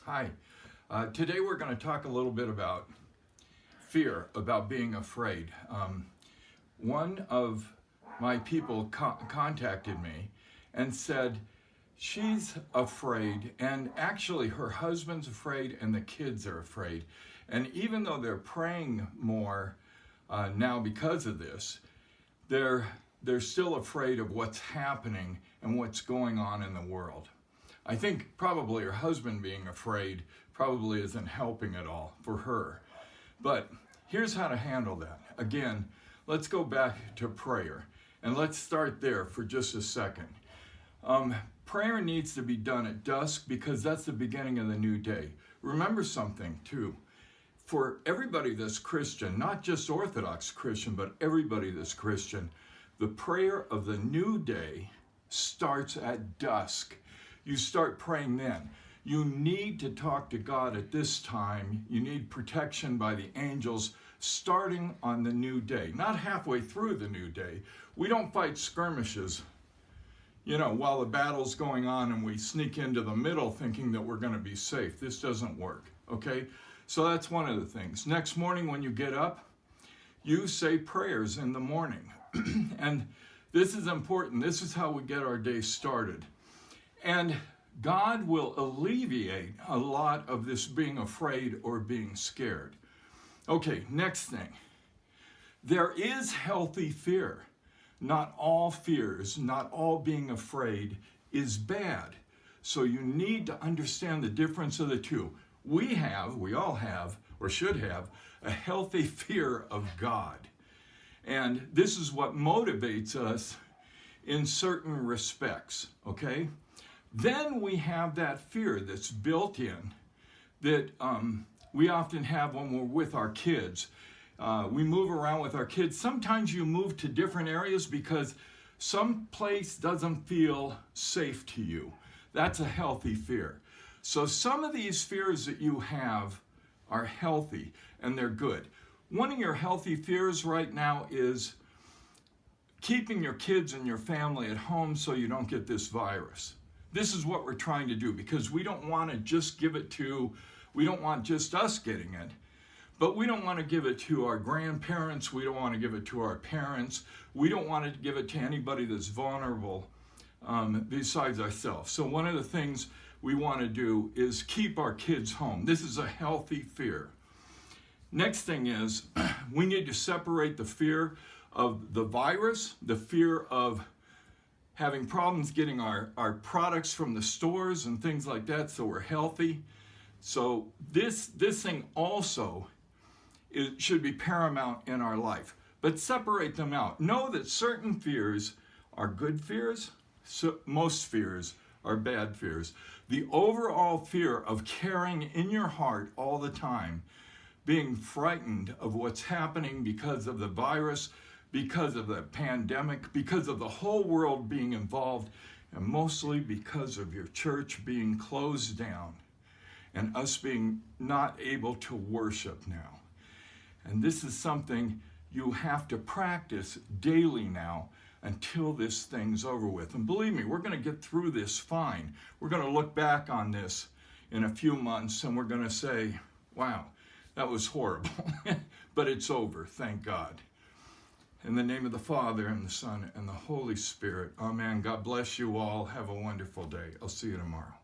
Hi. Today we're going to talk a little bit about fear, about being afraid. One of my people contacted me and said she's afraid, and actually her husband's afraid and the kids are afraid. And even though they're praying more now because of this, they're still afraid of what's happening and what's going on in the world. I think probably her husband being afraid probably isn't helping at all for her. But here's how to handle that. Again, let's go back to prayer, and let's start there for just a second. Prayer needs to be done at dusk because that's the beginning of the new day. Remember something too. For everybody that's Christian, not just Orthodox Christian, but everybody that's Christian, the prayer of the new day starts at dusk. You start praying then. You need to talk to God at this time. You need protection by the angels starting on the new day, not halfway through the new day. We don't fight skirmishes, while the battle's going on and we sneak into the middle thinking that we're going to be safe. This doesn't work, okay? So that's one of the things. Next morning when you get up, you say prayers in the morning. And this is important. This is how we get our day started. And God will alleviate a lot of this being afraid or being scared. Okay, next thing. There is healthy fear. Not all fears, not all being afraid is bad. So you need to understand the difference of the two. We all have, or should have, a healthy fear of God. And this is what motivates us in certain respects, okay? Then we have that fear that's built in that we often have when we're with our kids. We move around with our kids. Sometimes you move to different areas because some place doesn't feel safe to you. That's a healthy fear. So some of these fears that you have are healthy and they're good. One of your healthy fears right now is keeping your kids and your family at home so you don't get this virus. This is what we're trying to do because we don't want to just we don't want just us getting it, but we don't want to give it to our grandparents. We don't want to give it to our parents. We don't want to give it to anybody that's vulnerable besides ourselves. So one of the things we want to do is keep our kids home. This is a healthy fear. Next thing is we need to separate the fear of the virus, the fear of having problems getting our products from the stores and things like that so we're healthy. So this thing also should be paramount in our life. But separate them out. Know that certain fears are good fears, so most fears are bad fears. The overall fear of carrying in your heart all the time, being frightened of what's happening because of the virus, because of the pandemic, because of the whole world being involved, and mostly because of your church being closed down and us being not able to worship now. And this is something you have to practice daily now until this thing's over with. And believe me, we're going to get through this fine. We're going to look back on this in a few months and we're going to say, wow, that was horrible. But it's over, thank God. In the name of the Father, and the Son, and the Holy Spirit. Amen. God bless you all. Have a wonderful day. I'll see you tomorrow.